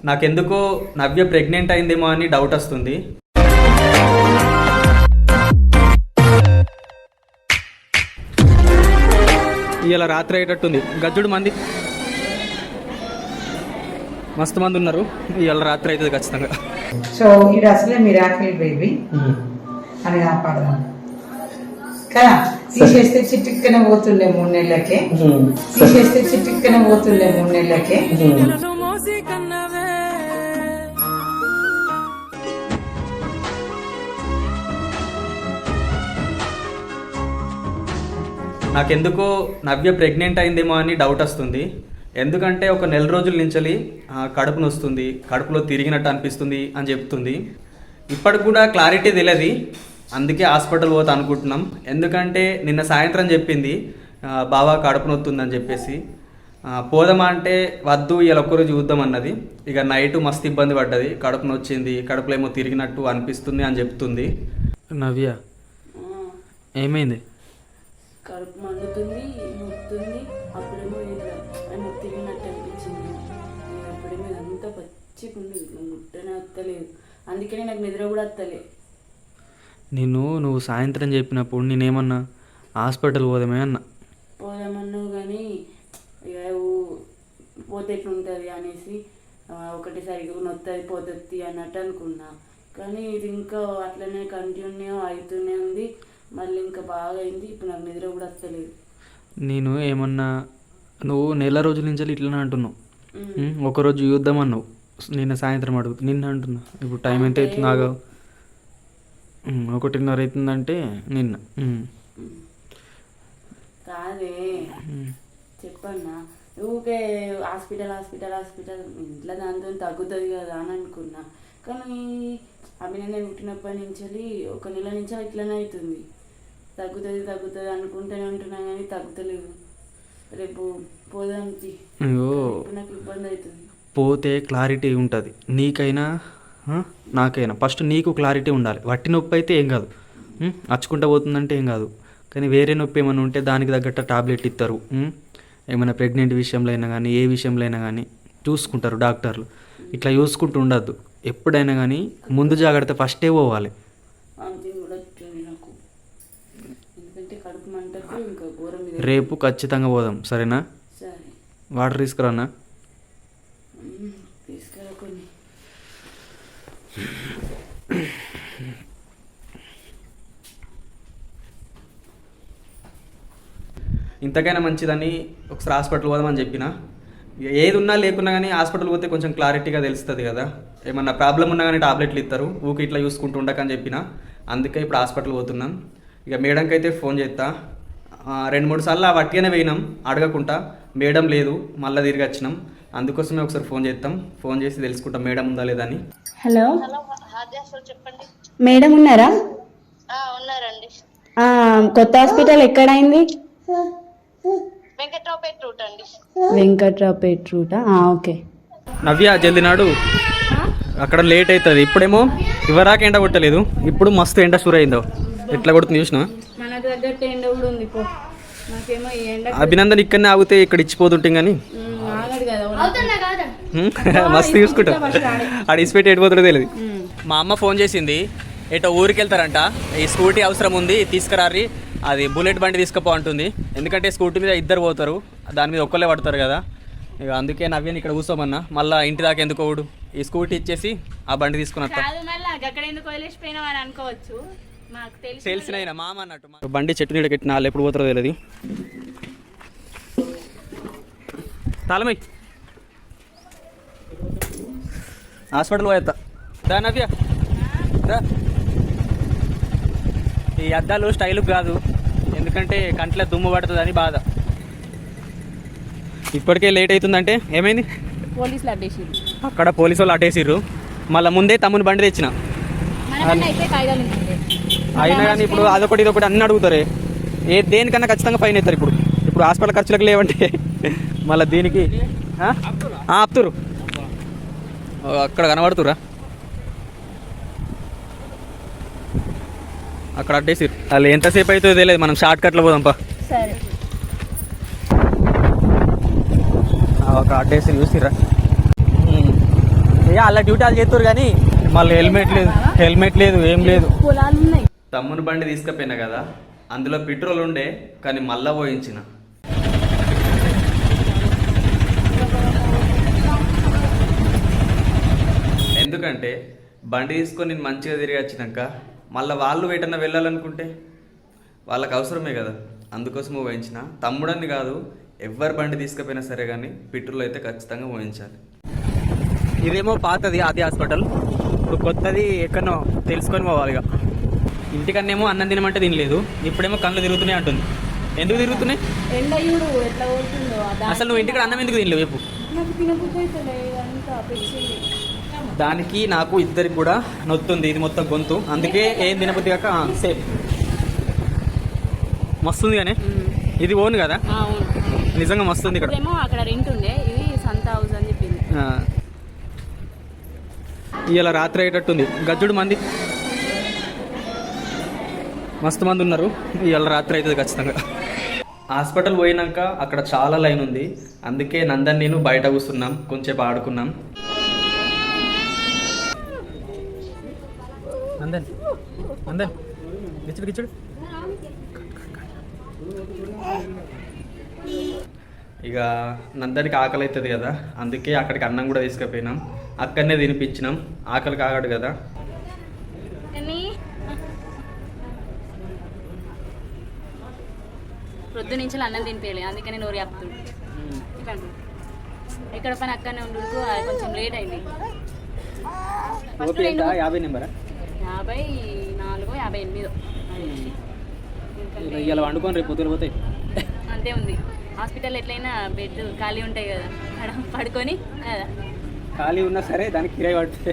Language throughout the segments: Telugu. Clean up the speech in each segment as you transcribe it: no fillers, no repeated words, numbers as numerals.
నాకెందుకో నవ్య ప్రెగ్నెంట్ అయిందేమో అని డౌట్ వస్తుంది. ఇలా రాత్రి అయ్యేటట్టుంది. గజ్జుడు మంది మస్తు మంది ఉన్నారు. ఇవాళ రాత్రి అవుతుంది ఖచ్చితంగా. సో ఇది అసలే మిరాకిల్ బేబీ అని కాపాడదాం కదా. తీసేస్తే చిటిక్కన పోతుండే 3 నెలలకే, తీసేస్తే చిటిక్కన పోతుండే 3 నెలలకే. నాకెందుకో నవ్య ప్రెగ్నెంట్ అయిందేమో అని డౌట్ వస్తుంది. ఎందుకంటే ఒక నెల రోజుల నుంచి కడుపు నొస్తుంది, కడుపులో తిరిగినట్టు అనిపిస్తుంది అని చెప్తుంది. ఇప్పటికి కూడా క్లారిటీ తెలియదు, అందుకే హాస్పిటల్ పోతా అనుకుంటున్నాం. ఎందుకంటే నిన్న సాయంత్రం చెప్పింది బావా కడుపు నొత్తుందని చెప్పేసి. పోదామా అంటే వద్దు, ఇలా ఒక్కరోజు చూద్దాం అన్నది. ఇక నైట్ మస్తు ఇబ్బంది పడ్డది, కడుపు నొచ్చింది, కడుపులో ఏమో తిరిగినట్టు అనిపిస్తుంది అని చెప్తుంది. నవ్య ఏమైంది? కడుపు మండుతుంది, నొత్తుంది, అప్పుడేమో తిరిగినట్టు అనిపించింది. అప్పుడేమో ఇదంతా పచ్చికుంది, ముట్టనే వస్తలేదు. అందుకనే నాకు నిద్ర కూడా వస్తలే. నువ్వు సాయంత్రం చెప్పినప్పుడు నేనేమన్నా హాస్పిటల్ పోదామే అన్నా. పోదామన్నావు కానీ ఇక పోతే ఎట్లుంటుంది అనేసి ఒకటిసారి నొత్తది పోతుంది అన్నట్టు అనుకున్నా. కానీ ఇది ఇంకా అట్లనే కంటిన్యూ అవుతూనే ఉంది. మళ్ళీ ఇంకా బాగా అయింది. ఇప్పుడు నాకు నిద్ర కూడా వస్తలేదు. నేను ఏమన్నా, నువ్వు నెల రోజుల నుంచి ఇట్లనే అంటున్నావు. ఒకరోజు చూద్దామన్నావు, నిన్న సాయంత్రం అడుగుతు నిన్న అంటున్నా. ఇప్పుడు టైం ఎంత అవుతుంది? ఆగా 1:30 అవుతుందంటే నిన్న. కాదే చెప్పన్నా, ఊకే హాస్పిటల్ హాస్పిటల్ హాస్పిటల్ ఇంట్లో దాంతో తగ్గుతుంది కదా అని అనుకున్నా. కానీ అభినందన పుట్టినప్పటి నుంచి 1 నెల నుంచి ఇట్లనే అవుతుంది. తగ్గుతుంది తగ్గుతుంది అనుకుంటూనే ఉంటున్నా కానీ తగ్గుతలేదు. రేపు పోదాంకి నాకు ఇబ్బంది అవుతుంది. పోతే క్లారిటీ ఉంటుంది, నీకైనా నాకైనా. ఫస్ట్ నీకు క్లారిటీ ఉండాలి. వట్టి నొప్పి అయితే ఏం కాదు, అచ్చుకుంటా పోతుందంటే ఏం కాదు. కానీ వేరే నొప్పి ఏమైనా ఉంటే దానికి తగ్గట్టు టాబ్లెట్ ఇస్తారు. ఏమైనా ప్రెగ్నెంట్ విషయంలో అయినా కానీ ఏ విషయంలో అయినా కానీ చూసుకుంటారు డాక్టర్లు. ఇట్లా చూసుకుంటూ ఉండద్దు. ఎప్పుడైనా కానీ ముందు జాగ్రత్త ఫస్టే పోవాలి. రేపు ఖచ్చితంగా పోదాం, సరేనా? వాటర్ తీసుకురానా? ఇంతకైనా మంచిదని ఒకసారి హాస్పిటల్ పోదామని చెప్పిన. ఏది ఉన్నా లేకున్నా కానీ హాస్పిటల్ పోతే కొంచెం క్లారిటీగా తెలుస్తుంది కదా. ఏమన్నా ప్రాబ్లం ఉన్నా కానీ టాబ్లెట్లు ఇస్తారు, ఊకి ఇట్లా చూసుకుంటూ ఉండకని చెప్పిన. అందుకే ఇప్పుడు హాస్పిటల్ పోతున్నాం. ఇక మేడంకి అయితే ఫోన్ చేస్తా. 2-3 సార్లు వట్టిగానే పోయినాం అడగకుండా. మేడం లేదు, మళ్ళీ తిరిగి వచ్చినాం. అందుకోసమే ఒకసారి ఫోన్ చేస్తాం. ఫోన్ చేసి తెలుసుకుంటాం మేడం ఉందా లేదా అని. హలో చెప్పండి మేడం, ఉన్నారా? ఉన్నారండి. కొత్త హాస్పిటల్ ఎక్కడైంది? వెంకట్రావుపేట రూట్ అండి. వెంకట్రావుపేట రూటా? ఓకే. నవ్య జల్ది నాడు, అక్కడ లేట్ అవుతుంది. ఇప్పుడేమో ఇవరాక ఎండ కొట్టలేదు, ఇప్పుడు మస్తు ఎండ షూర్ అయిందో. ఎట్లా కొడుతుంది చూసినా? మనకు తగ్గట్టు ఎండ కూడా ఉంది. నాకేమో ఈ ఎండ అభినందన్ ఇక్కడనే ఆగితే ఇక్కడ ఇచ్చిపోతుంటాం కానీ ఆగడు కదా. మస్తు చూసుకుంటా. ఆడ ఇసిపెట్టి ఎడిపోతుందో తెలియదు. మా అమ్మ ఫోన్ చేసింది, ఎటో ఊరికి వెళ్తారంట, ఈ స్కూటీ అవసరం ఉంది తీసుకురారి, అది బుల్లెట్ బండి తీసుకుపో అంటుంది. ఎందుకంటే స్కూటీ మీద 2 పోతారు, దాని మీద ఒక్కళ్ళే పడతారు కదా. ఇక అందుకే నవ్యని ఇక్కడ కూర్చోమన్నా. మళ్ళీ ఇంటి దాకా ఎందుకు ఓడు, ఈ స్కూటీ ఇచ్చేసి ఆ బండి తీసుకుని వస్తా. తెలిసిన మామ అన్నట్టు. బండి చెట్టు నీడ కట్టిన వాళ్ళు ఎప్పుడు పోతారో తెలియదు. తాళమై హాస్పిటల్ పోయేస్తా. దా నవ్య దా. ఈ అద్దాలు స్టైల్ కాదు, ఎందుకంటే కంట్లో దుమ్ము పడుతుంది అని బాధ. ఇప్పటికే లేట్ అవుతుందంటే ఏమైంది? పోలీసులు అడ్డేసిర్రు. అక్కడ పోలీసు వాళ్ళు అడ్డేసిర్రు. మళ్ళీ ముందే తమ్ముని బండి తెచ్చిన. అయినా కానీ ఇప్పుడు అదొకటి ఇదొకటి అన్నీ అడుగుతారే. దేనికన్నా ఖచ్చితంగా ఫైన్ అవుతారు. ఇప్పుడు హాస్పిటల్ ఖర్చులకు లేవంటే మళ్ళీ దీనికి ఆపుతురు. అక్కడ కనబడుతురా, అక్కడ అడ్డేసిర్రు. వాళ్ళు ఎంతసేపు అవుతుందో తెలియదు, మనం షార్ట్ కట్లో పోదాంపా. ఒక అడ్డేసి చూసిర్రా. అలా డ్యూటీ వాళ్ళు చేస్తారు కానీ మళ్ళీ హెల్మెట్ లేదు ఏం లేదు. పొలాలు ఉన్నాయి. తమ్ముని బండి తీసుకుపోయినా కదా, అందులో పెట్రోల్ ఉండే కానీ మళ్ళా పోయించిన. ఎందుకంటే బండి తీసుకొని నేను మంచిగా తిరిగి వచ్చినాక మళ్ళీ వాళ్ళు వేటన్నా వెళ్ళాలనుకుంటే వాళ్ళకి అవసరమే కదా, అందుకోసమే పోయించిన. తమ్ముడని కాదు, ఎవరి బండి తీసుకుపోయినా సరే కానీ పెట్రోల్ అయితే ఖచ్చితంగా పోయించాలి. ఇదేమో పాతది ఆది హాస్పిటల్, ఇప్పుడు కొత్తది ఎక్కడో తెలుసుకొని పోవాలి. ఇక ఇంటికన్నేమో అన్నం తినమంటే తినలేదు, ఇప్పుడేమో కళ్ళు తిరుగుతున్నాయి అంటుంది. ఎందుకు తిరుగుతున్నాయి? ఎండ చూడు ఎట్లా కొడుతుందో. అసలు నువ్వు ఇంటికి అన్నం ఎందుకు తినలేవు చెప్పు? నాకు తినబుద్ధి అవుతుంది ఇదంతా పెంచింది. దానికి నాకు ఇద్దరికి కూడా నొత్తుంది, ఇది మొత్తం గొంతు, అందుకే ఏం తినబుద్ధి కాక సేమ్ మస్తుంది. కానీ ఇది ఓన్ కదా, నిజంగా మస్తుంది. ఇక్కడ అక్కడ రెంట్ ఉండే, ఇది సంత హౌస్ అని చెప్పింది. ఇలా రాత్రి అయ్యేటట్టుంది. గజ్జుడు మంది మస్తు మంది ఉన్నారు. ఇవాళ రాత్రి అవుతుంది ఖచ్చితంగా. హాస్పిటల్ పోయినాక అక్కడ చాలా లైన్ ఉంది, అందుకే నందన్ నేను బయట కూర్చున్నాం, కొంచెంసేపు ఆడుకున్నాం. నందన్ నందన్ గిచ్చుడు గిచ్చుడు. ఇక నందనికి ఆకలి అవుతుంది కదా, అందుకే అక్కడికి అన్నం కూడా తీసుకుపోయినాం, అక్కడనే తినిపించినాం. ఆకలి కాగాడు కదా. పొద్దు నుంచి అన్నం తినిపించలేదు, అందుకని నోరు చెప్తుంది. ఎక్కడ పని అక్కడనే ఉండు, కొంచెం లేట్ అయింది. 50 నెంబరా? 54, 58. ఇలా వండుకొని రేపు పొద్దున పోతాయి. అంతే ఉంది. హాస్పిటల్ ఎట్లయినా బెడ్ ఖాళీ ఉంటాయి కదా, అక్కడ పడుకొని కదా. ఖాళీ ఉన్నా సరే దానికి కిరాయి పడితే.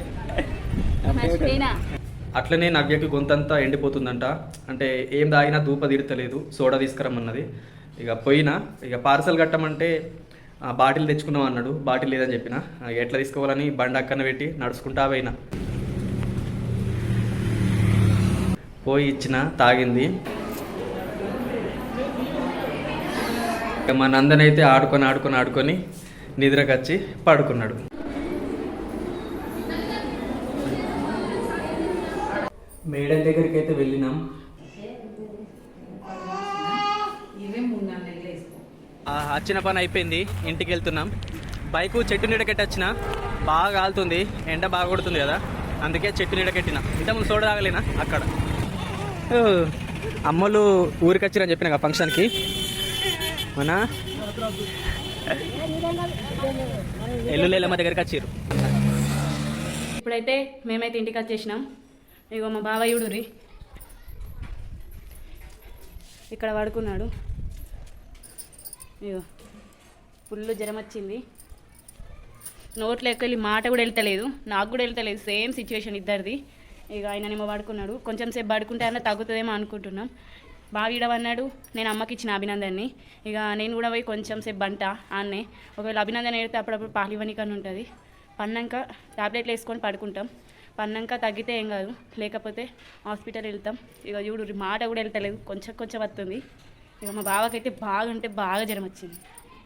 అట్లనే నవ్యకి గొంతంతా ఎండిపోతుందంట, అంటే ఏం తాగినా ధూప తీరుతలేదు, సోడా తీసుకురమ్మన్నది. ఇక పోయినా, ఇక పార్సల్ కట్టమంటే బాటిల్ తెచ్చుకున్నాం అన్నాడు, బాటిల్ లేదని చెప్పిన. ఎట్లా తీసుకోవాలని బండి అక్కన పెట్టి నడుచుకుంటా పోయినా. పోయి ఇచ్చిన, తాగింది. ఇక మా నందన్ అయితే ఆడుకొని నిద్రకు వచ్చి పడుకున్నాడు. మేడం దగ్గరికి అయితే వెళ్ళినాం. వచ్చిన పని అయిపోయింది, ఇంటికి వెళ్తున్నాం. బైకు చెట్టు నీడకెట్టి వచ్చిన, బాగా కాలుతుంది, ఎండ బాగా కొడుతుంది కదా, అందుకే చెట్టు నీడకెట్టిన. ఇంతకుముందు సోడా తాగలేనా అక్కడ. అమ్మలు ఊరికి వచ్చిరని చెప్పిన ఫంక్షన్కి. మన ఎల్లులేలమ్మ దగ్గరికి వచ్చిర్రు. ఇప్పుడైతే మేమైతే ఇంటికి వచ్చేసినాం. ఇగో మా బావయ్యుడు రీ ఇక్కడ పడుకున్నాడు. ఇగో ఫుల్ జ్వరం వచ్చింది, నోట్లోకి వెళ్ళి మాట కూడా వెళ్తలేదు, నాకు కూడా వెళ్తలేదు. సేమ్ సిచ్యువేషన్ ఇద్దరిది. ఇక ఆయననేమో పడుకున్నాడు, కొంచెం సేపు పడుకుంటే అన్న తగ్గుతుందేమో అనుకుంటున్నాం. బావిడవన్నాడు, నేను అమ్మకి ఇచ్చిన అభినందన్ని. ఇక నేను కూడా పోయి కొంచెం సేపు బంట ఆన్నే. ఒకవేళ అభినందన ఏడితే అప్పుడప్పుడు పాలు ఇవ్వనికని ఉంటుంది. పన్నాక టాబ్లెట్లు వేసుకొని పడుకుంటాం. పన్నాక తగ్గితే ఏం కాదు, లేకపోతే హాస్పిటల్ వెళ్తాం. ఇక చూడు మాట కూడా వెళ్తలేదు, కొంచెం వస్తుంది. ఇక మా బావకైతే బాగా అంటే బాగా జ్వరం వచ్చింది.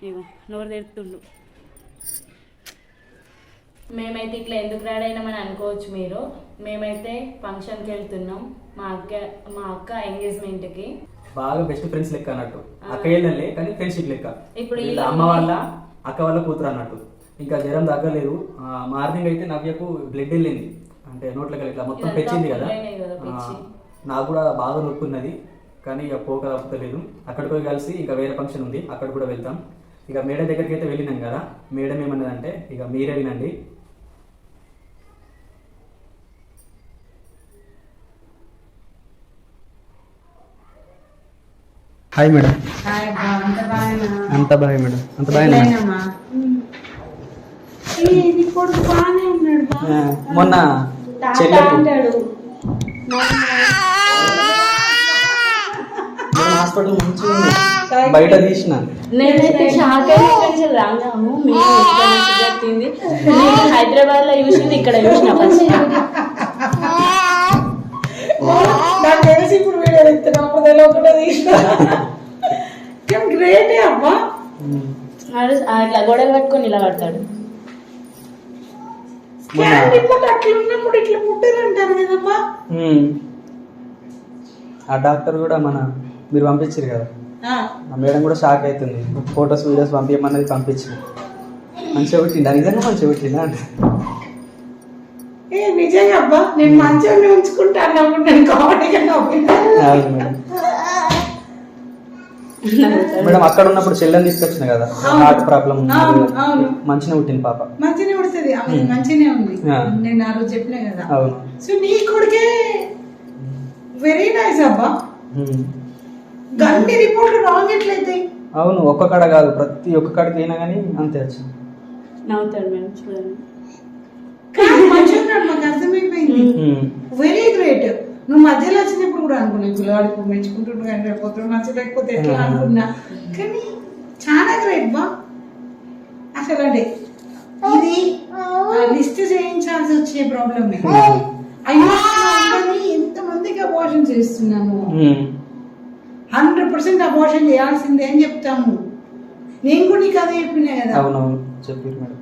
ఇక నోరు తెరుతుండు. మేమైతే ఇట్లా ఎందుకు రాడైనామని అనుకోవచ్చు మీరు. మేమైతే ఫంక్షన్కి వెళ్తున్నాం, మా అక్క ఎంగేజ్మెంట్కి. బాగా బెస్ట్ ఫ్రెండ్స్ లెక్క అన్నట్టు, అక్క వెళ్ళలే కానీ ఫ్రెండ్షిప్ లెక్క. ఇప్పుడు అమ్మ వాళ్ళ అక్క వాళ్ళ కూతురు అన్నట్టు. ఇంకా జ్వరం తగ్గలేదు. మార్నింగ్ అయితే నవ్యకు బ్లడ్ వెళ్ళింది, అంటే నోట్లోకి ఇట్లా మొత్తం పెంచింది కదా. నాకు కూడా బాగా నొప్పి ఉన్నది, కానీ ఇక పోక తప్పలేదు. అక్కడికి పోయి కలిసి ఇంకా వేరే ఫంక్షన్ ఉంది, అక్కడ కూడా వెళ్తాం. ఇక మేడం దగ్గరికి అయితే వెళ్ళినాం కదా, మేడం ఏమన్నదంటే ఇక మీరే వినండి. Hi madam. అంత బాయ్ మేడం, అంత బాయ్. మొన్న హాస్పిటల్ మంచిగా ఉంది, బయట తీసిన. నేనైతే షాక్ రాగాము. హైదరాబాద్ లో చూసింది, ఇక్కడ చూసిన ఫస్ట్. నాకు తెలిసి ఇప్పుడు వీడియో ఇస్తున్నాము తెలియకుండా తీసిన. గ్రేటే అమ్మా. అట్లా గొడవ పట్టుకొని నిలబడతాడు. స్కాన్ రిపోర్ట్ అట్లా ఉన్నప్పుడు ఇట్లా ముట్టారు అంటారు కదమ్మా. ఆ డాక్టర్ కూడా మీరు పంపించారు కదా, మా మేడం కూడా షాక్ అవుతుంది. ఫొటోస్ వీడియోస్ పంపించమన్నది పంపించింది. మంచిగా పెట్టిండా, నిజంగా మంచిగా పెట్టిండా అంటే నిజంగా అబ్బా నేను మంచిగా ఉంచుకుంటా అన్నప్పుడు నేను కామెడీగా నవ్వినా. అవును మేడం. మేడం అక్కడ ఉన్నప్పుడు చెల్లెని తీసుకొచ్చిన కదా, హార్ట్ ప్రాబ్లం మంచిగా పుట్టింది పాప. మంచిగానే పుడుతుంది, ఆమె మంచిగానే ఉంది. నేను ఆ రోజు చెప్పినా కదా. అవును. సో నీ కొడుకే వెరీ నైస్ అబ్బా. గన్ని రిపోర్ట్లు రాంగ్ ఎట్లయితే. అవును, ఒక్క కాడ కాదు, ప్రతి ఒక్క కాడికి అయినా కానీ అంతే వచ్చింది. నవ్వుతాడు మేడం చూడండి. మంచిగా ఉన్నాడు, మాకు అర్థమైపోయింది. Very great. నువ్వు మధ్యలో వచ్చినప్పుడు కూడా అనుకున్నావు పిల్లవాడికి మెచ్చుకుంటుండు కానీ రేపు నచ్చలేకపోతే ఎట్లా అనుకున్నా. కానీ చాలా గ్రేట్ బా. అసలు అంటే ఇది లిస్ట్ చేయించాల్సి వచ్చే ప్రాబ్లమ్. అయ్యో ఎంతమందికి అబార్షన్ చేస్తున్నాము. 100% అబార్షన్ చేయాల్సిందే అని చెప్తాము. నేను కూడా నీకు అదే చెప్పినా కదా. అవునవును చెప్పారు మేడం.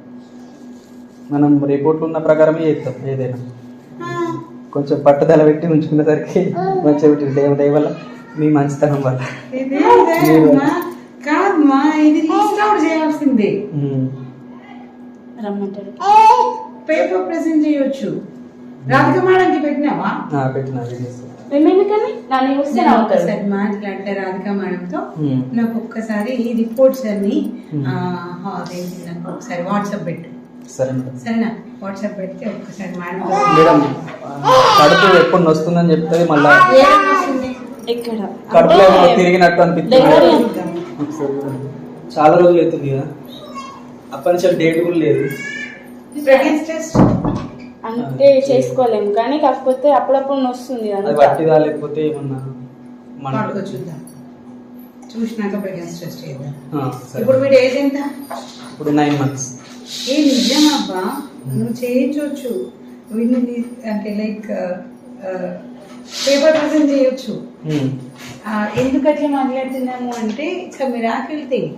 మనం రిపోర్ట్లు ఉన్న ప్రకారమే చేస్తాం ఏదైనా. కొంచెం పట్టుదల పెట్టి ఉంచుకునేసరికి మంచిగా పెట్టింది. దయవల్ల మీ మంచితనం వల్ల. కాదమ్మా, ఇది లిస్ట్ అవుట్ చేయాల్సిందే. రమ్మంటారు. పేపర్ ప్రెసెంట్ చేయొచ్చు. రాధిక మేడంకి పెట్టినావా? పెట్టినా. ఒకసారి మాట్లాడితే రాధిక మేడంతో నాకు ఒక్కసారి ఈ రిపోర్ట్స్ అన్ని నాకు ఒకసారి వాట్సాప్ పెట్టు. సరేనా? వాట్సాప్ పెడితే ఒక్కసారి మేడం కడుపు ఎప్పుడు వస్తుందని చెప్తే మళ్ళీ ఎక్కడ కడుపులో తిరిగినట్టు అనిపిస్తుంది. చాలా రోజులు అవుతుంది కదా, అప్పటి నుంచి డేట్ కూడా లేదు. అంటే చేసుకోలేము, కానీ కాకపోతే అప్పుడప్పుడు వస్తుంది. వట్టిదా లేకపోతే ఏమన్నా చూద్దాం, చూసినాక ప్రెగ్నెన్సీ టెస్ట్ చేద్దాం. ఇప్పుడు వీడు ఏజ్ ఎంత? ఇప్పుడు 9 months. నిజమబ్బా, నువ్వు చేయించవచ్చు. వీడిని అంటే లైక్ పేపర్ ప్రెసెంట్ చేయొచ్చు. ఎందుకు అట్లా మాట్లాడుతున్నాము అంటే ఇట్స్ మిరాకిల్ థింగ్.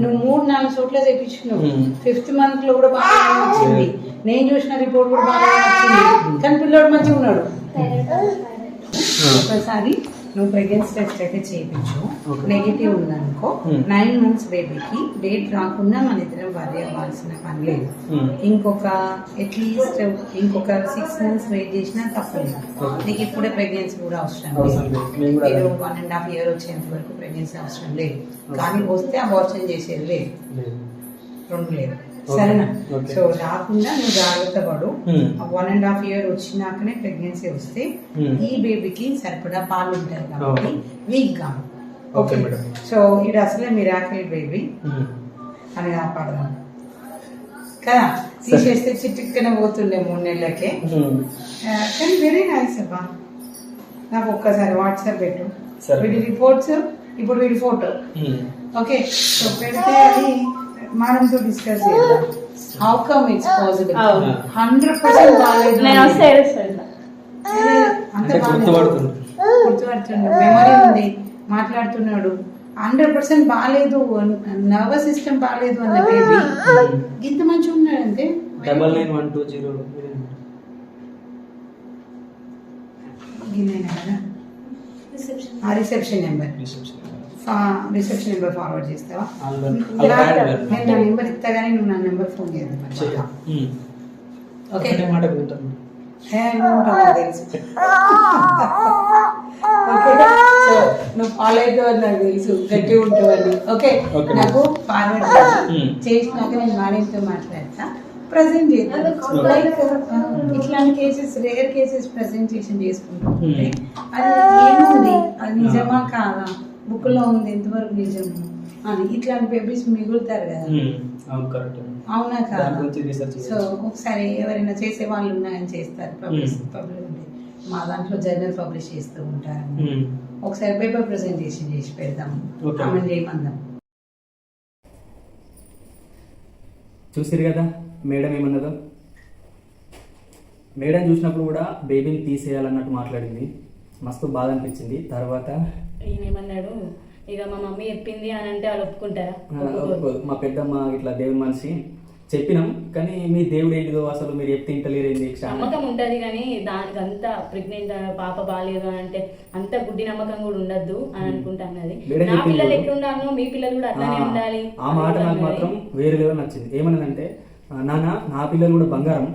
నువ్వు 3-4 చోట్ల చేయించుకున్నావు. 5th month లో కూడా బాగా వచ్చింది. నేను చూసిన రిపోర్ట్ కూడా బాగా వచ్చింది. కానీ పిల్లోడు మంచిగా ఉన్నాడు. ఒకసారి నువ్వు ప్రెగ్నెన్సీ టెస్ట్ అయితే చేయించు. నెగిటివ్ ఉందనుకో 9 months బేబీకి డేట్ రాకుండా మన ఇద్దరం వరి అవ్వాల్సిన పని లేదు. ఇంకొక అట్లీస్ట్ ఇంకొక 6 months వెయిట్ చేసినా తప్పలేదు. నీకు ఇప్పుడే ప్రెగ్నెన్సీ కూడా అవసరం లేదు. 1.5 year వచ్చేంత వరకు ప్రెగ్నెన్సీ అవసరం లేదు. కానీ వస్తే అబార్షన్ చేసేది లేదు, 2 లేదు. సరేనా? సో రాకుండా నువ్వు జాగ్రత్త పడు. 1.5 year వచ్చినాకనే ప్రెగ్నెన్సీ వస్తే ఈ బేబీకి సరిపడా పాలు ఉంటాయి కాబట్టి వీక్ కాదు. ఓకే. సో ఇది అసలే మిరాకిల్ బేబీ అని కాపాడదాం కదా. తీసేస్తే చిట్టుక్కనే పోతుండే 3 నెలలకే. కానీ వెరీ నైస్ అబ్బా. నాకు ఒక్కసారి వాట్సాప్ పెట్టు వీడి రిపోర్ట్స్, ఇప్పుడు వీడి ఫోటో. ఓకే. సో పెడితే అది మేడంతో డిస్కస్ చేద్దాం. How come it's possible? 100% బాగాలేదు. అంత గుర్తుపడుతున్నాడు, మెమరీ ఉంది, మాట్లాడుతున్నాడు. 100% బాగాలేదు, నర్వస్ సిస్టమ్ బాగాలేదు అన్న బేబీ ఇంత మంచిగా ఉన్నాడు. అంటే 9912 కదా ఆ reception number. Reception number forward చేస్తావా? నేను నా నెంబర్ ఇస్తా కానీ నువ్వు నా నెంబర్ ఫోన్ చేద్దాం. ఓకే. తెలుసు. సో నువ్వు ఫాలో అవుతావని నాకు తెలుసు, గట్టిగా ఉంటావని. ఓకే. నాకు ఫార్వర్డ్ చేసినాక నేను మేడంతో మాట్లాడతా, ప్రజెంట్ చేస్తాను. లైక్ ఇట్లాంటి కేసెస్, రేర్ కేసెస్ ప్రజెంటేషన్ చేసుకుంటుంటే అది ఏముంది, అది నిజమా కాదా, బుక్ లో ఉంది ఎంతవరకు నిజము అని ఇట్లాంటి బేబీస్ మిగులుతారు కదా. అవునా కాదా? సో ఒకసారి ఎవరైనా చేసే వాళ్ళు ఉన్నాయని చేస్తారు, పబ్లిష్ మా దాంట్లో జర్నల్ పబ్లిష్ చేస్తూ ఉంటారు. ఒకసారి పేపర్ ప్రెజెంటేషన్ చేసి పెడతాము, ఆమె చేయమందాం. చూసిరు కదా మేడం ఏమన్నదో. మేడం చూసినప్పుడు కూడా బేబీని తీసేయాలన్నట్టు మాట్లాడింది. మస్తు బాధ అనిపించింది. తర్వాత ఈయన ఏమన్నాడు, ఇక మా మమ్మీ చెప్పింది అని అంటే వాళ్ళు ఒప్పుకుంటారా? మా పెద్దమ్మ ఇట్లా దేవుని మనిషి చెప్పినాం, కానీ మీ దేవుడు ఏంటిదో అసలు మీరు చెప్తే ఇంటలేరేంది నమ్మకం ఉంటది కానీ దానికి అంత ప్రెగ్నెంట్ పాప బాగాలేదు అని అంటే అంత గుడ్డి నమ్మకం కూడా ఉండద్దు అని అనుకుంటున్నది. మేడం నా చెప్పింది పిల్లలు చూడు. ఎట్లుండాలో మీ పిల్లలు కూడా అట్లానే ఉండాలి. ఆ మాట నాకు మాత్రం వేరే లెవెల్ నచ్చింది. ఏమన్నదంటే నాన్న నా పిల్లలు కూడా బంగారం,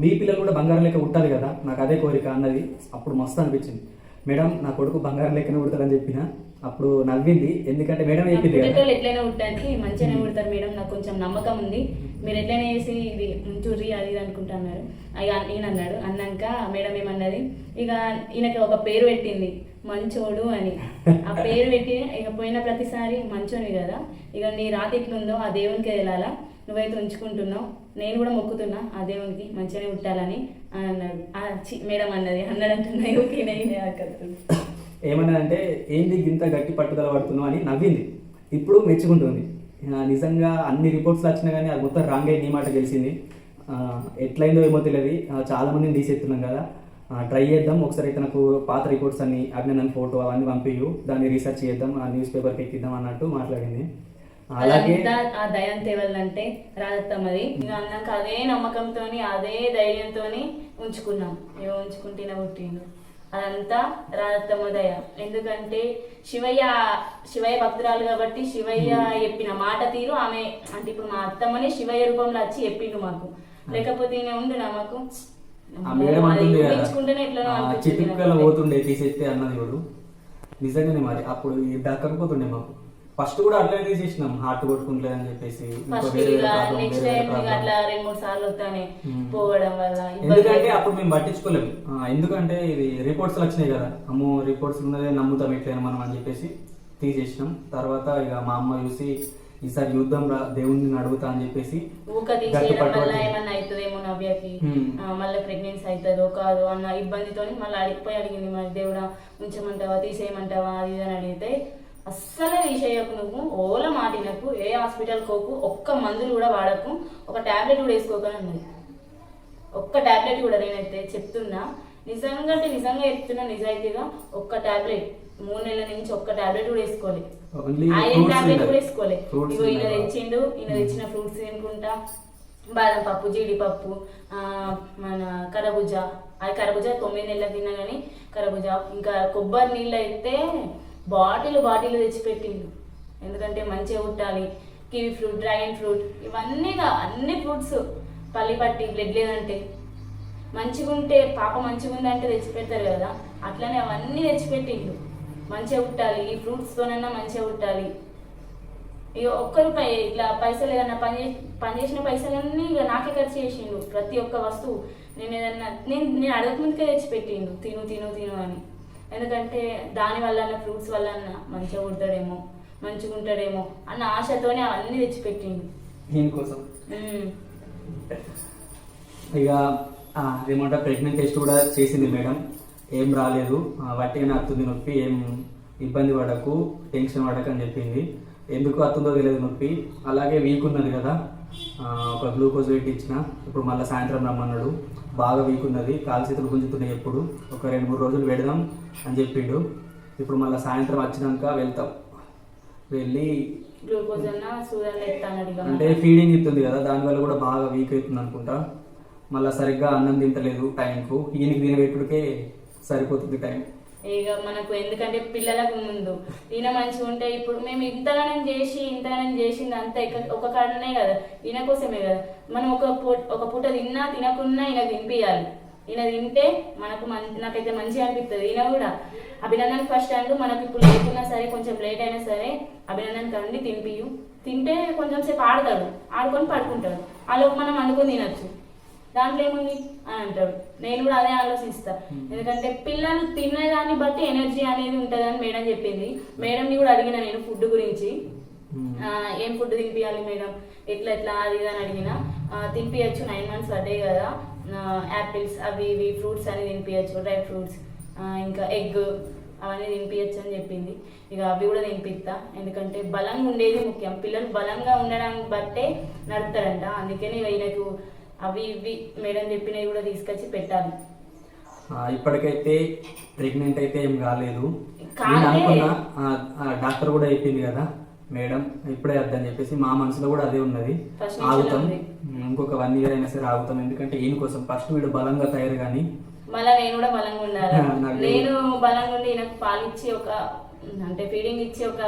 మీ పిల్లలు కూడా బంగారం లెక్క ఉంటారు కదా, నాకు అదే కోరిక అన్నది. అప్పుడు మస్తు అనిపించింది. మేడం నా కొడుకు బంగారం లెక్కనే పుడతాడని చెప్పిన. అప్పుడు నవ్వింది, ఎందుకంటే మేడం చెప్పింది కదా పుట్టేటోళ్ళు ఎట్లయినా పుట్టడానికి మంచిగానే పుడతారు మేడం, నాకు కొంచెం నమ్మకం ఉంది, మీరు ఎట్లయినా చేసి ఇది ఉంచుర్రి అది ఇది అనుకుంటున్నారు. ఈయన అన్నాడు. అన్నాక మేడం ఏమన్నది, ఇక ఈయనకి ఒక పేరు పెట్టింది మంచోడు అని. ఆ పేరు పెట్టి ఇక పోయిన ప్రతిసారి మంచోని కదా, ఇక నీ రాత ఎట్లుందో ఆ దేవునికి వెళ్ళాలా, నువ్వైతే ఉంచుకుంటున్నావు, నేను కూడా మొక్కుతున్నా ఆ దేవునికి మంచిగానే పుట్టాలని అని అన్నాడు. మేడం అన్నది అన్నాడంటున్నాయి. ఏమన్నదంటే ఏంది ఇంత గట్టి పట్టుదల పడుతున్నావు అని నవ్వింది. ఇప్పుడు మెచ్చుకుంటుంది. నిజంగా అన్ని రిపోర్ట్స్ వచ్చినా కానీ అది మొత్తం రాంగ్ అయ్యి నీ మాట గెలిచింది. ఎట్లయిందో ఏమో తెలియదు. చాలా మందిని తీసేస్తున్నాం కదా, ట్రై చేద్దాం ఒకసారి. అయితే నాకు పాత రిపోర్ట్స్ అన్ని అభినందన్ ఫోటో అవన్నీ పంపియు, దాన్ని రీసెర్చ్ చేద్దాం, ఆ న్యూస్ పేపర్కి ఎక్కిద్దాం అన్నట్టు మాట్లాడింది. అలాగే ఆ దయం తేవాలంటే రాదత్తమ్మది. ఇంకా అన్నాక అదే నమ్మకంతో అదే ధైర్యంతో ఉంచుకున్నాం. ఉంచుకుంటేనే పుట్టిండు. అదంతా రాదత్తమ్మ దయ. ఎందుకంటే శివయ్య భక్తురాలు కాబట్టి శివయ్య చెప్పిన మాట తీరు ఆమె అంటే ఇప్పుడు మా అత్తమ్మనే శివయ్య రూపంలో వచ్చి చెప్పిండు మాకు. లేకపోతే ఈయన ఉండు మాకు ఊహించుకుంటేనే ఎట్లా చిట్టుకల పోతుండే తీసేస్తే అన్నది కూడా నిజంగానే. మరి అప్పుడు దక్కకపోతుండే మాకు. ఫస్ట్ కూడా అట్లా తీసేసినాం, హార్ట్ కొట్టుకుంటలేదని చెప్పేసి. ఎందుకంటే అప్పుడు మేము పట్టించుకోలేము. ఎందుకంటే ఇది రిపోర్ట్స్ వచ్చినాయి కదా, అమ్మో రిపోర్ట్స్ ఉన్నదే నమ్ముతాం ఎట్లయినా మనం అని చెప్పేసి తీసేసినాం. తర్వాత ఇక మా అమ్మ చూసి ఈసారి యుద్ధం రా దేవుణ్ణి అడుగుతా అని చెప్పేసి ఏమన్నా అవుతుందేమో నవ్యకి, మళ్ళీ ప్రెగ్నెన్సీ అవుతుందో కాదు అన్న ఇబ్బందితో మళ్ళీ అడిగిపోయి అడిగింది, మరి దేవుడా ఉంచమంటావా తీసేయమంటావా అది అని అడిగితే, అస్సలే తీసేయకు, నువ్వు ఓల మాటినకు, ఏ హాస్పిటల్ కోకు, ఒక్క మందులు కూడా వాడకు, ఒక టాబ్లెట్ కూడా వేసుకోకని అన్నది. ఒక్క టాబ్లెట్ కూడా నేనైతే చెప్తున్నా, నిజంగా అంటే నిజంగా చెప్తున్నా, నిజాయితీగా ఒక్క టాబ్లెట్ 3 నెలల నుంచి ఒక్క టాబ్లెట్ కూడా వేసుకోలే, ఐరన్ టాబ్లెట్ కూడా వేసుకోలే. ఇగో ఈయన తెచ్చిండు, ఈయన తెచ్చిన ఫ్రూట్స్ తినుకుంటా, బాదం పప్పు, జీడిపప్పు, మన కరబుజ, అది కరబుజ 9 నెలలకు తిన్నా కానీ కరబుజ, ఇంకా కొబ్బరి నీళ్ళు అయితే బాటిల్ తెచ్చిపెట్టిండు. ఎందుకంటే మంచిగా పుట్టాలి, కివి ఫ్రూట్, డ్రాగన్ ఫ్రూట్, ఇవన్నీగా అన్ని ఫ్రూట్స్, పల్లి పట్టి బ్లడ్ లేదంటే మంచిగా ఉంటే పాప మంచిగా ఉందంటే తెచ్చిపెడతారు కదా, అట్లనే అవన్నీ తెచ్చిపెట్టిండు. మంచిగా పుట్టాలి, ఈ ఫ్రూట్స్తోనన్నా మంచిగా పుట్టాలి. ఇక ఒక్క రూపాయి ఇట్లా పైసలు ఏదన్నా పని చేసిన పైసలన్నీ ఇక నాకే ఖర్చు చేసిండు. ప్రతి ఒక్క వస్తువు నేను ఏదన్నా నేను అడగక ముందుకే తెచ్చిపెట్టిండు, తిను అని. ఎందుకంటే దానివల్ల ఫ్రూట్స్ వల్ల మంచిగా పుడతాడేమో, మంచిగా ఉంటాడేమో అన్న ఆశతోనే అవన్నీ తెచ్చిపెట్టిండు దీనికోసం. ఇక ఏమంటా ప్రెగ్నెంట్ టెస్ట్ కూడా చేసింది మేడం, ఏం రాలేదు, వట్టిగానే అత్తుంది నొప్పి, ఏం ఇబ్బంది పడకు, టెన్షన్ పడకు అని చెప్పింది. ఎందుకు అత్తుందో తెలియదు నొప్పి. అలాగే వీక్ ఉన్నది కదా, ఒక గ్లూకోజ్ వెయిట్ ఇచ్చిన, ఇప్పుడు మళ్ళీ సాయంత్రం రమ్మన్నాడు. బాగా వీక్ ఉన్నది, కాలు చేతులు గుంజుతున్నాయి, ఎప్పుడు ఒక 2-3 రోజులు పెడదాం అని చెప్పిండు. ఇప్పుడు మళ్ళీ సాయంత్రం వచ్చినాక వెళ్తాం, వెళ్ళి అంటే ఫీడింగ్ ఇస్తుంది కదా, దానివల్ల కూడా బాగా వీక్ అవుతుంది అనుకుంటా. మళ్ళీ సరిగ్గా అన్నం తింటలేదు టైంకు, ఈయనకి తినబెట్టుడికే సరిపోతుంది టైం. ఇక మనకు ఎందుకంటే పిల్లలకు ముందు ఈయన మంచిగా ఉంటే, ఇప్పుడు మేము ఇంతగానం చేసింది అంతా ఒక కారణమే కదా, ఈయన కోసమే కదా. మనం ఒక పూట తిన్నా తినకున్నా ఈయన తినిపియాలి. ఈయన తింటే మనకు నాకైతే మంచిగా అనిపిస్తుంది. ఈయన కూడా అభినందన్ ఫస్ట్ అండ్ మనకు ఇప్పుడు లేకున్నా సరే, కొంచెం లేట్ అయినా సరే అభినందన్ కండి తినిపియు, తింటే కొంచెం సేపు ఆడుకొని పడుకుంటాడు, ఆలోపు మనం అనుకుని తినచ్చు, దాంట్లో ఏముంది అని అంటాడు. నేను కూడా అదే ఆలోచిస్తా, ఎందుకంటే పిల్లలు తినేదాన్ని బట్టి ఎనర్జీ అనేది ఉంటుందని మేడం చెప్పింది. మేడంని కూడా అడిగిన నేను ఫుడ్ గురించి, ఏం ఫుడ్ తినిపించాలి మేడం, ఎట్లా అది ఇది అని అడిగిన. తినిపించచ్చు, 9 months పడ్డాయి కదా, యాపిల్స్ అవి ఇవి ఫ్రూట్స్ అని తినిపించచ్చు, డ్రై ఫ్రూట్స్, ఇంకా ఎగ్ అవన్నీ తినిపించచ్చు అని చెప్పింది. ఇక అవి కూడా తినిపిస్తా, ఎందుకంటే బలంగా ఉండేది ముఖ్యం. పిల్లలు బలంగా ఉండడానికి బట్టే నడుపుతారంట, అందుకని ఈయనకు అవి ఇవి మేడం చెప్పినవి కూడా తీసుకొచ్చి పెట్టాలి. ఇప్పటికైతే ప్రెగ్నెంట్ అయితే ఏం కాలేదు అనుకున్నా. డాక్టర్ కూడా చెప్పింది కదా, మేడం ఇప్పుడే వద్దని చెప్పేసి మా మనసులో కూడా అదే ఉన్నది. First నుంచి ఆగుతాం, ఉంది. ఇంకొక 1 year అయినా సరే ఆగుతాం. ఎందుకంటే ఈయన కోసం ఫస్ట్ వీడు బలంగా తయారు కానీ మళ్ళీ నేను కూడా బలంగా ఉండాలి. నాకు- నేను బలంగా ఉండి ఈయనకు పాలిచ్చి అంటే ఫీడింగ్ ఇచ్చి ఒక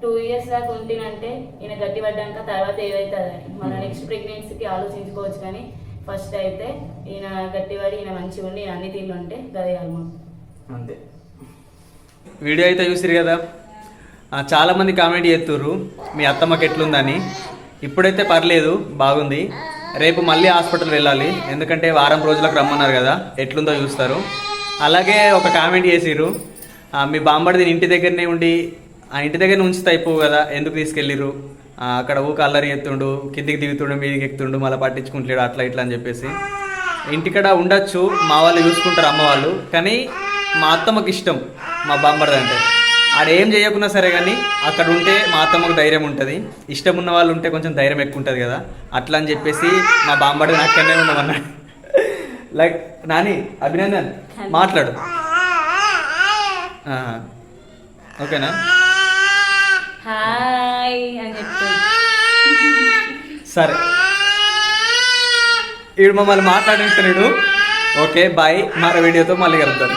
2 years దాకా ఉంటేనంటే ఈయన గట్టి పడ్డాక తర్వాత ఏదైతుంది మన నెక్స్ట్ ప్రెగ్నెన్సీకి ఆలోచించుకోవచ్చు. కానీ ఫస్ట్ అయితే ఈయన గట్టిపడి ఈయన మంచిగా ఉండి ఈయన అన్ని తిండి ఉంటే గదే అమ్మ. అంతే. వీడియో అయితే చూసిరు కదా, చాలామంది కామెంట్ చేస్తుర్రు మీ అత్తమ్మకి ఎట్లుందని. ఇప్పుడైతే పర్లేదు, బాగుంది. రేపు మళ్ళీ హాస్పిటల్ వెళ్ళాలి, ఎందుకంటే వారం రోజులకు రమ్మన్నారు కదా, ఎట్లుందో చూస్తారు. అలాగే ఒక కామెంట్ చేసిర్రు, మీ బాంబడిది ఇంటి దగ్గరనే ఉండి ఆ ఇంటి దగ్గర ఉంచితే అయిపోవు కదా, ఎందుకు తీసుకెళ్ళిర్రు, అక్కడ ఊక అల్లరి ఎత్తుండు, కిందికి దిగుతుండు, మీదికి ఎక్కుతుండు, మళ్ళీ పట్టించుకుంటలేడు అట్లా ఇట్లా అని చెప్పేసి. ఇంటికాడ ఉండొచ్చు, మా వాళ్ళు చూసుకుంటారు అమ్మ వాళ్ళు, కానీ మా అత్తమ్మకి ఇష్టం మా బాంబడిది అంటే. ఆడేం చేయకున్నా సరే కానీ అక్కడ ఉంటే మా అత్తమ్మకు ధైర్యం ఉంటుంది. ఇష్టం ఉన్న వాళ్ళు ఉంటే కొంచెం ధైర్యం ఎక్కువ ఉంటుంది కదా, అట్లా అని చెప్పేసి మా బాంబడి అక్కడనే ఉండమన్నాడు. లైక్ నాని, అభినందన్ మాట్లాడు, ఓకేనా? హాయ్ అని చెప్తాడు. సరే, వీడు మమ్మల్ని మాట్లాడింటున్నాడు. ఓకే బాయ్, మరో వీడియోతో మళ్ళీ కలుద్దాం.